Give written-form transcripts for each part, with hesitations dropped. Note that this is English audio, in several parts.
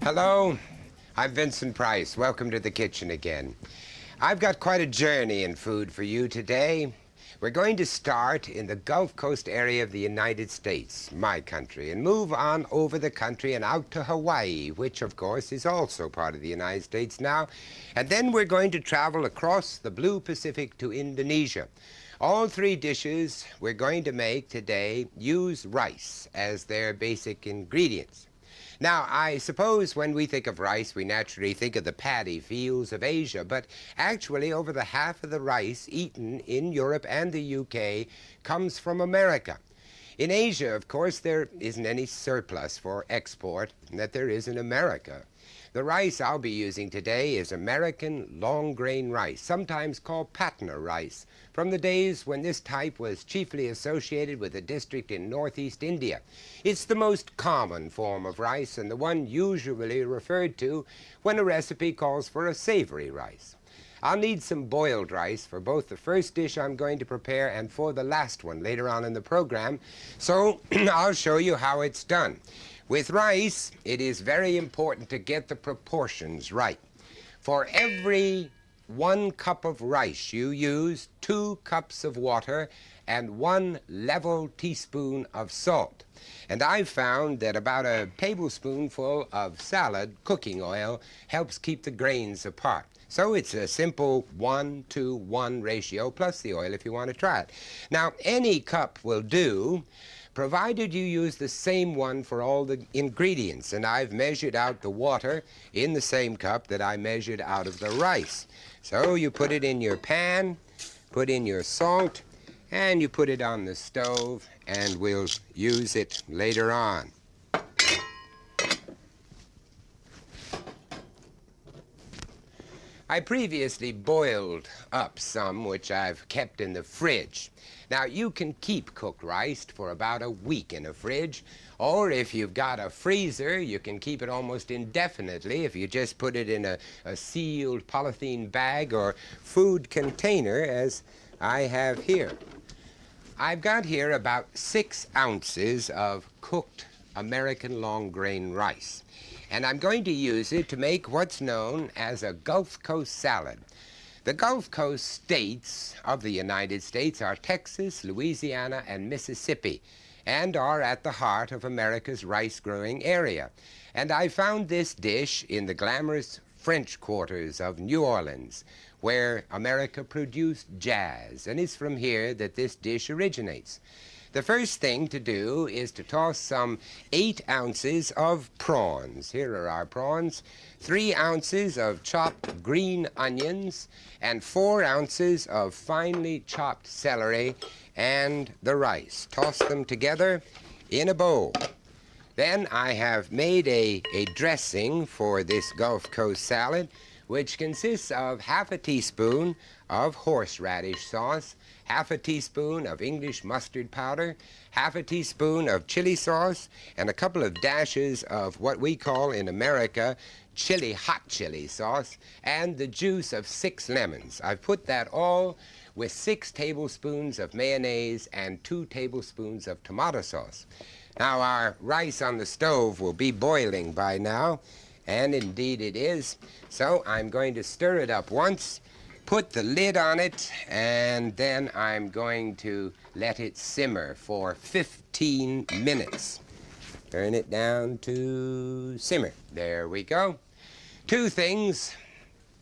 Hello, I'm Vincent Price. Welcome to the kitchen again. I've got quite a journey in food for you today. We're going to start in the Gulf Coast area of the United States, my country, and move on over the country and out to Hawaii, which of course is also part of the United States now. And then we're going to travel across the blue Pacific to Indonesia. All three dishes we're going to make today use rice as their basic ingredients. Now, I suppose when we think of rice, we naturally think of the paddy fields of Asia, but actually over the half of the rice eaten in Europe and the UK comes from America. In Asia, of course, there isn't any surplus for export that there is in America. The rice I'll be using today is American long grain rice, sometimes called Patna rice, from the days when this type was chiefly associated with a district in northeast India. It's the most common form of rice and the one usually referred to when a recipe calls for a savory rice. I'll need some boiled rice for both the first dish I'm going to prepare and for the last one later on in the program, so I'll show you how it's done. With rice, it is very important to get the proportions right. For every 1 cup of rice, you use 2 cups of water and 1 level teaspoon of salt. And I've found that about a tablespoonful of salad cooking oil helps keep the grains apart. So it's a simple 1-to-1 ratio plus the oil if you want to try it. Now, any cup will do, provided you use the same one for all the ingredients. And I've measured out the water in the same cup that I measured out of the rice. So you put it in your pan, put in your salt, and you put it on the stove, and we'll use it later on. I previously boiled up some, which I've kept in the fridge. Now, you can keep cooked rice for about a week in a fridge, or if you've got a freezer, you can keep it almost indefinitely if you just put it in a sealed polythene bag or food container, as I have here. I've got here about 6 ounces of cooked American long grain rice, and I'm going to use it to make what's known as a Gulf Coast salad. The Gulf Coast states of the United States are Texas, Louisiana, and Mississippi, and are at the heart of America's rice-growing area. And I found this dish in the glamorous French quarters of New Orleans, where America produced jazz, and it's from here that this dish originates. The first thing to do is to toss some 8 ounces of prawns. Here are our prawns. 3 ounces of chopped green onions and 4 ounces of finely chopped celery and the rice. Toss them together in a bowl. Then I have made a dressing for this Gulf Coast salad, which consists of half a teaspoon of horseradish sauce, half a teaspoon of English mustard powder, half a teaspoon of chili sauce, and a couple of dashes of what we call in America hot chili sauce, and the juice of 6 lemons. I've put that all with 6 tablespoons of mayonnaise and 2 tablespoons of tomato sauce. Now, our rice on the stove will be boiling by now, and indeed it is. So I'm going to stir it up once, put the lid on it, and then I'm going to let it simmer for 15 minutes. Turn it down to simmer. There we go. 2 things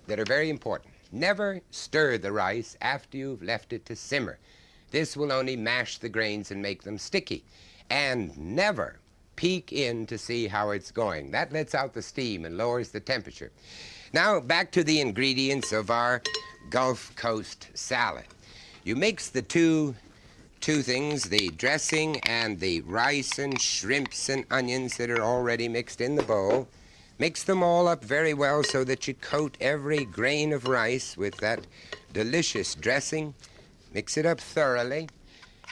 that are very important. Never stir the rice after you've left it to simmer. This will only mash the grains and make them sticky. And never peek in to see how it's going. That lets out the steam and lowers the temperature. Now, back to the ingredients of our Gulf Coast salad. You mix the two things, the dressing and the rice and shrimps and onions that are already mixed in the bowl. Mix them all up very well so that you coat every grain of rice with that delicious dressing. Mix it up thoroughly,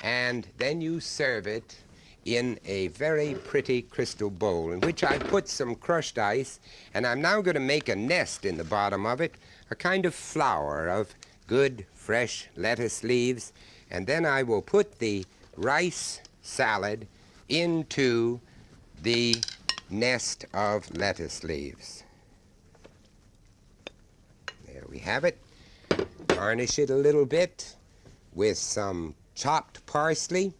and then you serve it in a very pretty crystal bowl in which I put some crushed ice, and I'm now going to make a nest in the bottom of it, a kind of flower of good fresh lettuce leaves, and then I will put the rice salad into the nest of lettuce leaves. There we have it. Garnish it a little bit with some chopped parsley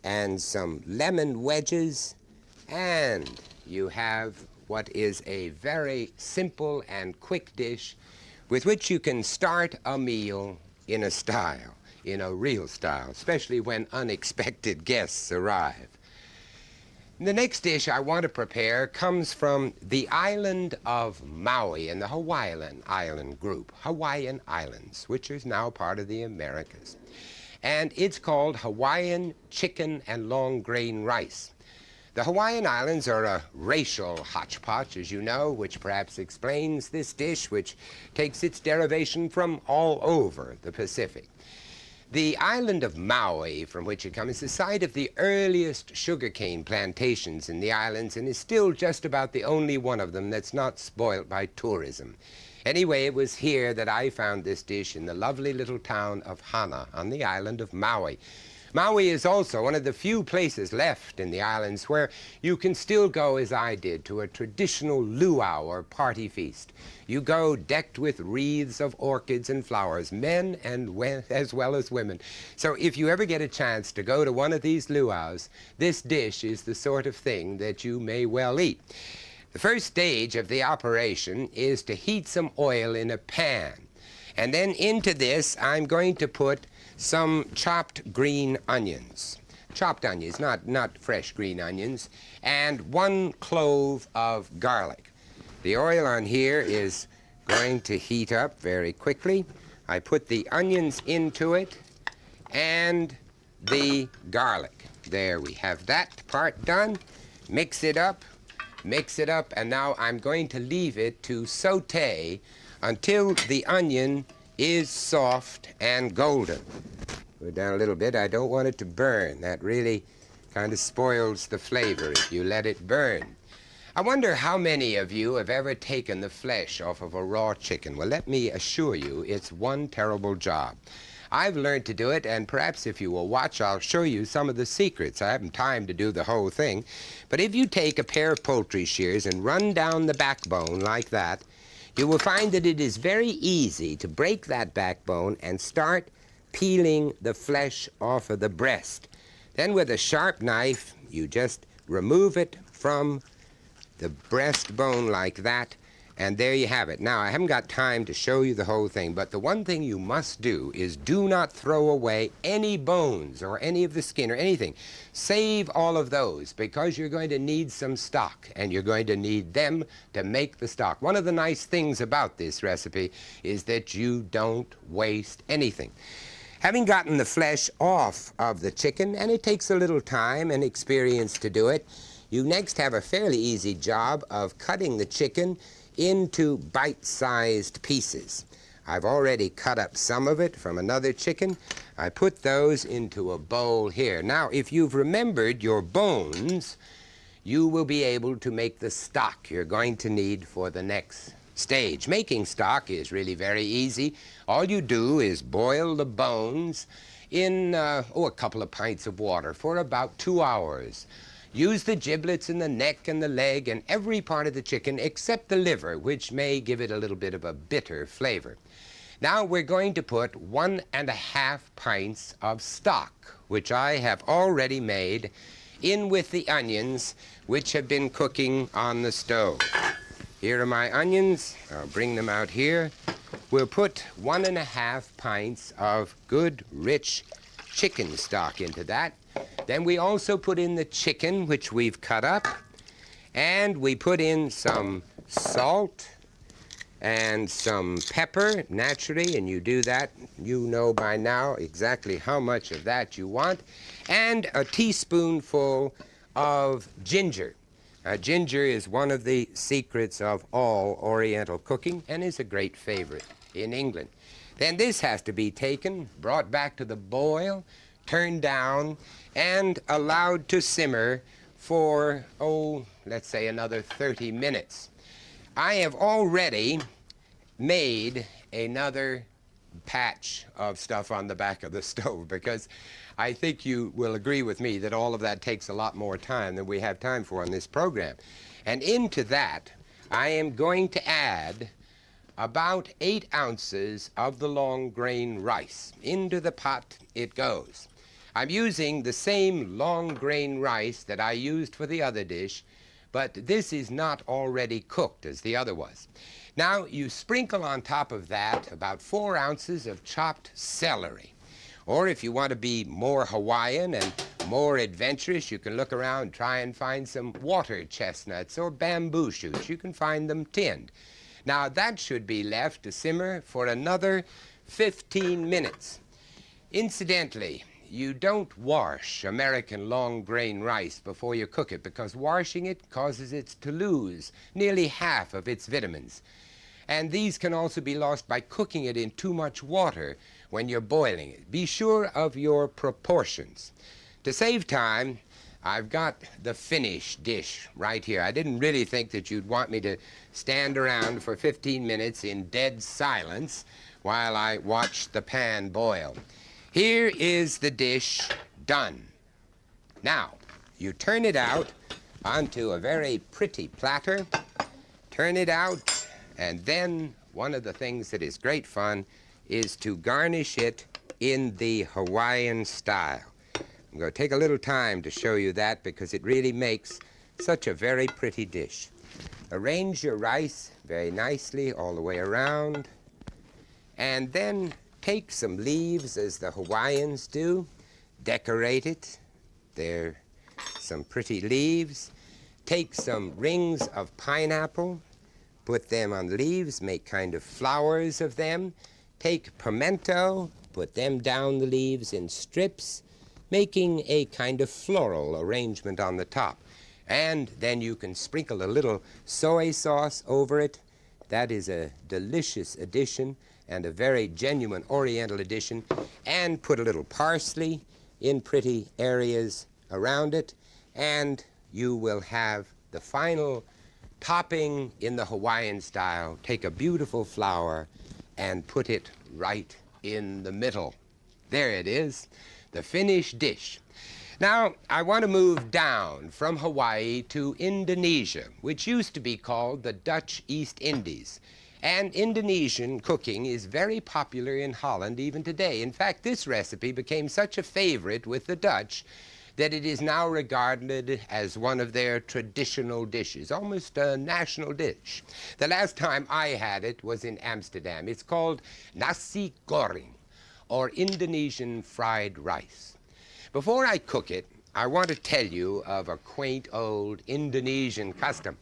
and some lemon wedges, and you have what is a very simple and quick dish with which you can start a meal in a style, in a real style, especially when unexpected guests arrive. The next dish I want to prepare comes from the island of Maui in the Hawaiian island group, Hawaiian Islands, which is now part of the Americas. And it's called Hawaiian chicken and long grain rice. The Hawaiian Islands are a racial hodgepodge, as you know, which perhaps explains this dish, which takes its derivation from all over the Pacific. The island of Maui, from which it comes, is the site of the earliest sugarcane plantations in the islands and is still just about the only one of them that's not spoilt by tourism. Anyway, it was here that I found this dish in the lovely little town of Hana on the island of Maui. Maui is also one of the few places left in the islands where you can still go, as I did, to a traditional luau or party feast. You go decked with wreaths of orchids and flowers, men and as well as women. So if you ever get a chance to go to one of these luau's, this dish is the sort of thing that you may well eat. The first stage of the operation is to heat some oil in a pan. And then into this, I'm going to put some chopped green onions. Chopped onions, not fresh green onions, and 1 clove of garlic. The oil on here is going to heat up very quickly. I put the onions into it and the garlic. There we have that part done. Mix it up, and now I'm going to leave it to saute until the onion is soft and golden. Put it down a little bit. I don't want it to burn. That really kind of spoils the flavor if you let it burn. I wonder how many of you have ever taken the flesh off of a raw chicken. Well, let me assure you, it's one terrible job. I've learned to do it, and perhaps if you will watch, I'll show you some of the secrets. I haven't time to do the whole thing. But if you take a pair of poultry shears and run down the backbone like that, you will find that it is very easy to break that backbone and start peeling the flesh off of the breast. Then with a sharp knife, you just remove it from the breastbone like that, and there you have it. Now, I haven't got time to show you the whole thing, but the one thing you must do is do not throw away any bones or any of the skin or anything. Save all of those, because you're going to need some stock, and you're going to need them to make the stock. One of the nice things about this recipe is that you don't waste anything. Having gotten the flesh off of the chicken, and it takes a little time and experience to do it, you next have a fairly easy job of cutting the chicken into bite-sized pieces. I've already cut up some of it from another chicken. I put those into a bowl here. Now, if you've remembered your bones, you will be able to make the stock you're going to need for the next stage. Making stock is really very easy. All you do is boil the bones in a couple of pints of water for about 2 hours. Use the giblets and the neck and the leg and every part of the chicken except the liver, which may give it a little bit of a bitter flavor. Now we're going to put 1½ pints of stock, which I have already made, in with the onions, which have been cooking on the stove. Here are my onions. I'll bring them out here. We'll put 1½ pints of good, rich chicken stock into that. Then we also put in the chicken, which we've cut up, and we put in some salt and some pepper, naturally, and you do that. You know by now exactly how much of that you want, and a teaspoonful of ginger. Ginger is one of the secrets of all Oriental cooking and is a great favorite in England. Then this has to be taken, brought back to the boil, turned down, and allowed to simmer for, let's say another 30 minutes. I have already made another patch of stuff on the back of the stove, because I think you will agree with me that all of that takes a lot more time than we have time for on this program. And into that, I am going to add about 8 ounces of the long grain rice. Into the pot it goes. I'm using the same long grain rice that I used for the other dish, but this is not already cooked as the other was. Now you sprinkle on top of that about 4 ounces of chopped celery. Or if you want to be more Hawaiian and more adventurous, you can look around and try and find some water chestnuts or bamboo shoots. You can find them tinned. Now that should be left to simmer for another 15 minutes. Incidentally, you don't wash American long grain rice before you cook it, because washing it causes it to lose nearly half of its vitamins. And these can also be lost by cooking it in too much water when you're boiling it. Be sure of your proportions. To save time, I've got the finished dish right here. I didn't really think that you'd want me to stand around for 15 minutes in dead silence while I watch the pan boil. Here is the dish done. Now, you turn it out onto a very pretty platter. Turn it out, and then one of the things that is great fun is to garnish it in the Hawaiian style. I'm going to take a little time to show you that, because it really makes such a very pretty dish. Arrange your rice very nicely all the way around, and then take some leaves as the Hawaiians do. Decorate it. They're some pretty leaves. Take some rings of pineapple, put them on leaves, make kind of flowers of them. Take pimento, put them down the leaves in strips, making a kind of floral arrangement on the top. And then you can sprinkle a little soy sauce over it. That is a delicious addition and a very genuine Oriental addition. And put a little parsley in pretty areas around it, and you will have the final topping in the Hawaiian style. Take a beautiful flower and put it right in the middle. There it is, the finished dish. Now, I want to move down from Hawaii to Indonesia, which used to be called the Dutch East Indies. And Indonesian cooking is very popular in Holland even today. In fact, this recipe became such a favorite with the Dutch that it is now regarded as one of their traditional dishes, almost a national dish. The last time I had it was in Amsterdam. It's called nasi goreng, or Indonesian fried rice. Before I cook it, I want to tell you of a quaint old Indonesian custom.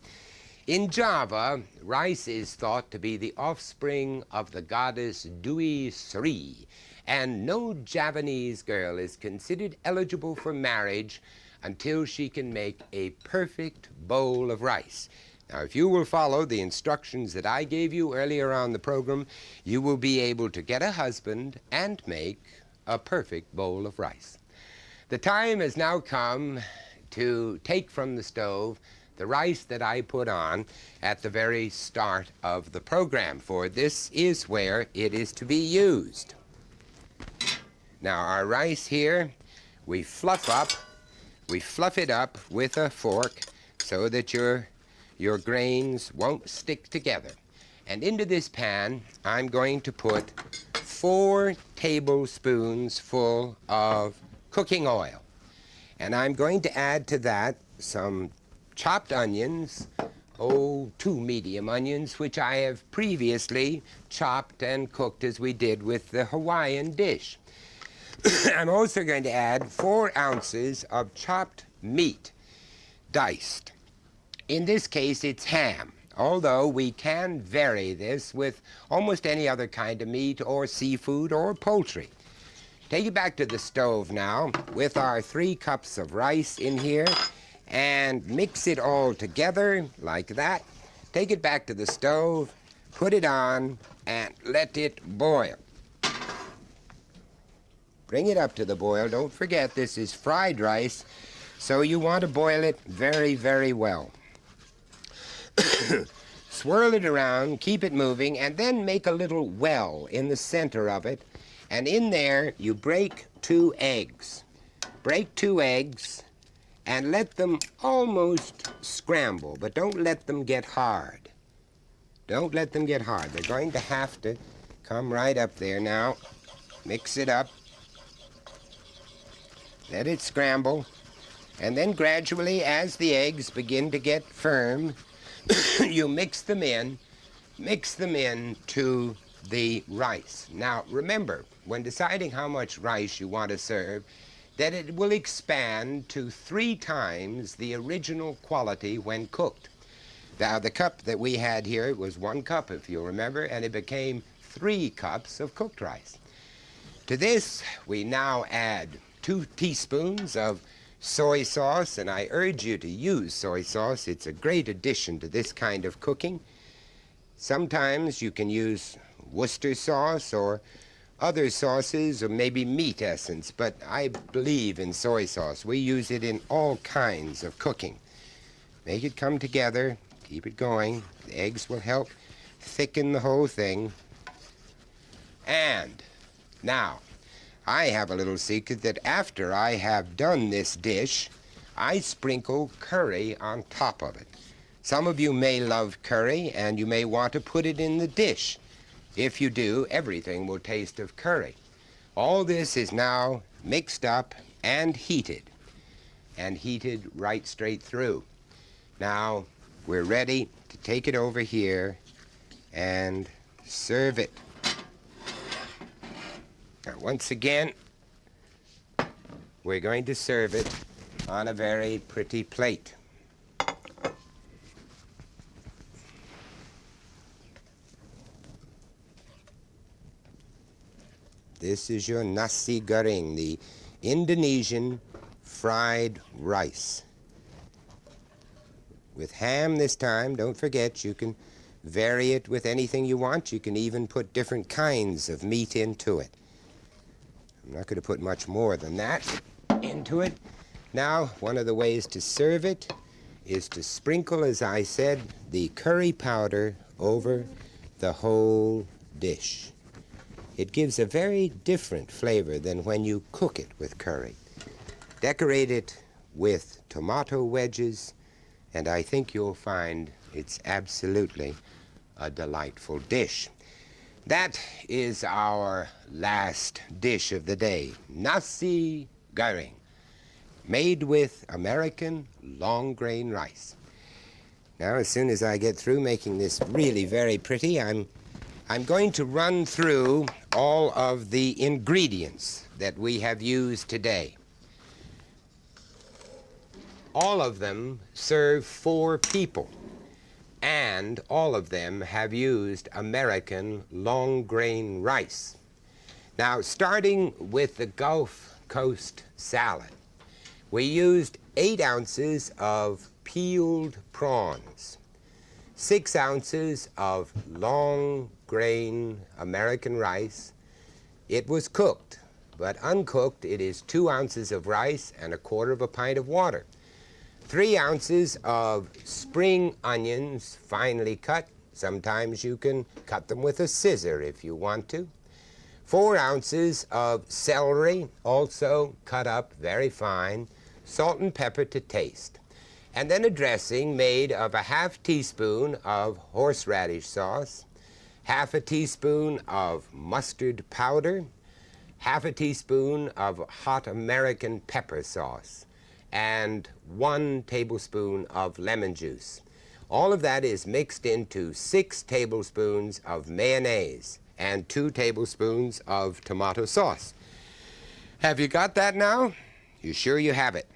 In Java, rice is thought to be the offspring of the goddess Dewi Sri, and no Javanese girl is considered eligible for marriage until she can make a perfect bowl of rice. Now, if you will follow the instructions that I gave you earlier on the program, you will be able to get a husband and make a perfect bowl of rice. The time has now come to take from the stove the rice that I put on at the very start of the program, for this is where it is to be used. Now, our rice here, we fluff it up with a fork so that your grains won't stick together. And into this pan, I'm going to put 4 tablespoons full of cooking oil. And I'm going to add to that some chopped onions, 2 medium onions, which I have previously chopped and cooked as we did with the Hawaiian dish. I'm also going to add 4 ounces of chopped meat, diced. In this case, it's ham, although we can vary this with almost any other kind of meat or seafood or poultry. Take it back to the stove now with our 3 cups of rice in here, and mix it all together like that. Take it back to the stove, put it on, and let it boil. Bring it up to the boil. Don't forget, this is fried rice, so you want to boil it very, very well. Swirl it around, keep it moving, and then make a little well in the center of it. And in there, you break 2 eggs. Break 2 eggs and let them almost scramble, but don't let them get hard. Don't let them get hard. They're going to have to come right up there now. Mix it up. Let it scramble. And then gradually, as the eggs begin to get firm, you mix them in to the rice. Now, remember, when deciding how much rice you want to serve, that it will expand to 3 times the original quality when cooked. Now, the cup that we had here was 1 cup, if you remember, and it became 3 cups of cooked rice. To this, we now add 2 teaspoons of soy sauce, and I urge you to use soy sauce. It's a great addition to this kind of cooking. Sometimes you can use Worcester sauce or other sauces, or maybe meat essence, but I believe in soy sauce. We use it in all kinds of cooking. Make it come together, keep it going. The eggs will help thicken the whole thing. And now, I have a little secret that after I have done this dish, I sprinkle curry on top of it. Some of you may love curry, and you may want to put it in the dish. If you do, everything will taste of curry. All this is now mixed up and heated right straight through. Now, we're ready to take it over here and serve it. Now, once again, we're going to serve it on a very pretty plate. This is your nasi goreng, the Indonesian fried rice. With ham this time. Don't forget, you can vary it with anything you want. You can even put different kinds of meat into it. I'm not going to put much more than that into it. Now, one of the ways to serve it is to sprinkle, as I said, the curry powder over the whole dish. It gives a very different flavor than when you cook it with curry. Decorate it with tomato wedges, and I think you'll find it's absolutely a delightful dish. That is our last dish of the day, nasi goreng, made with American long grain rice. Now, as soon as I get through making this really very pretty, I'm going to run through all of the ingredients that we have used today. All of them serve 4 people, and all of them have used American long grain rice. Now, starting with the Gulf Coast salad, we used 8 ounces of peeled prawns, 6 ounces of long grain American rice. It was cooked, but uncooked it is 2 ounces of rice and 1/4 pint of water. 3 ounces of spring onions, finely cut. Sometimes you can cut them with a scissor if you want to. 4 ounces of celery, also cut up very fine. Salt and pepper to taste. And then a dressing made of a 1/2 teaspoon of horseradish sauce, 1/2 teaspoon of mustard powder, 1/2 teaspoon of hot American pepper sauce, and 1 tablespoon of lemon juice. All of that is mixed into 6 tablespoons of mayonnaise and 2 tablespoons of tomato sauce. Have you got that now? You sure you have it?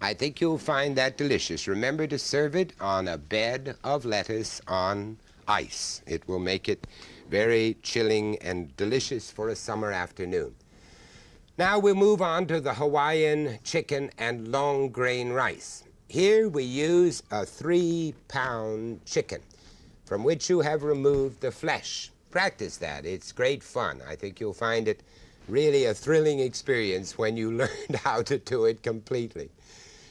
I think you'll find that delicious. Remember to serve it on a bed of lettuce on ice. It will make it very chilling and delicious for a summer afternoon. Now we'll move on to the Hawaiian chicken and long grain rice. Here we use a 3-pound chicken from which you have removed the flesh. Practice that. It's great fun. I think you'll find it really a thrilling experience when you learn how to do it completely.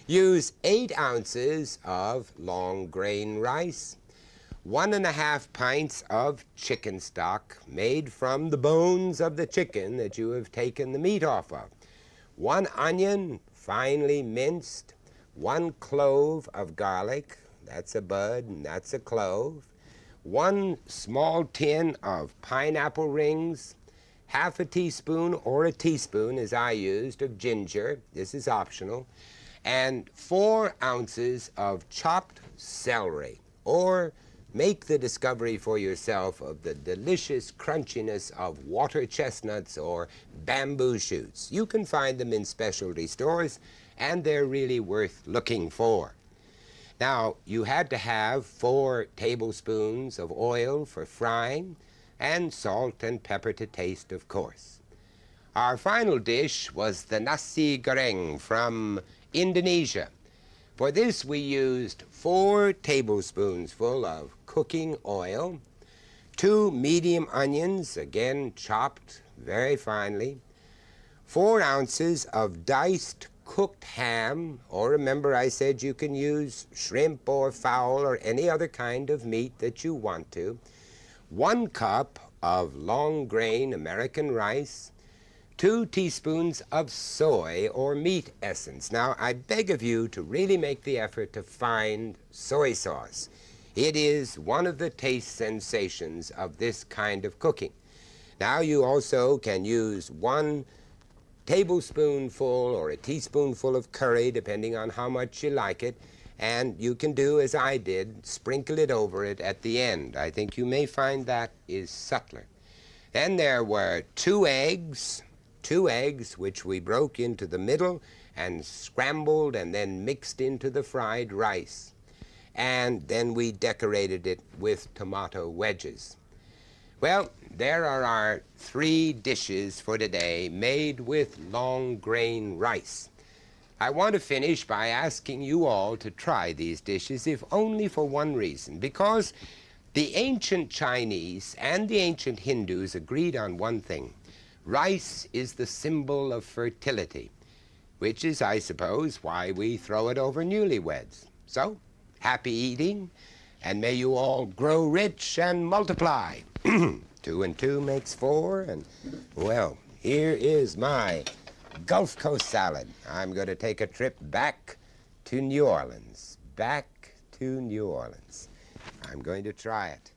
Use 8 ounces of long grain rice, 1½ pints of chicken stock made from the bones of the chicken that you have taken the meat off of, 1 onion finely minced, 1 clove of garlic, that's a bud and that's a clove, 1 small tin of pineapple rings, ½ a teaspoon or a teaspoon, as I used, of ginger, this is optional, and 4 ounces of chopped celery, or make the discovery for yourself of the delicious crunchiness of water chestnuts or bamboo shoots. You can find them in specialty stores, and they're really worth looking for. Now, you had to have 4 tablespoons of oil for frying, and salt and pepper to taste, of course. Our final dish was the nasi goreng from Indonesia. For this we used 4 tablespoons full of cooking oil, 2 medium onions, again chopped very finely, 4 ounces of diced cooked ham, or remember I said you can use shrimp or fowl or any other kind of meat that you want to, 1 cup of long grain American rice, 2 teaspoons of soy or meat essence. Now, I beg of you to really make the effort to find soy sauce. It is one of the taste sensations of this kind of cooking. Now, you also can use 1 tablespoonful or a teaspoonful of curry, depending on how much you like it, and you can do as I did, sprinkle it over it at the end. I think you may find that is subtler. Then there were 2 eggs, which we broke into the middle and scrambled and then mixed into the fried rice. And then we decorated it with tomato wedges. Well, there are our 3 dishes for today made with long grain rice. I want to finish by asking you all to try these dishes, if only for one reason, because the ancient Chinese and the ancient Hindus agreed on one thing. Rice is the symbol of fertility, which is, I suppose, why we throw it over newlyweds. So, happy eating, and may you all grow rich and multiply. 2 and 2 makes 4, and, well, here is my Gulf Coast salad. I'm going to take a trip back to New Orleans. Back to New Orleans. I'm going to try it.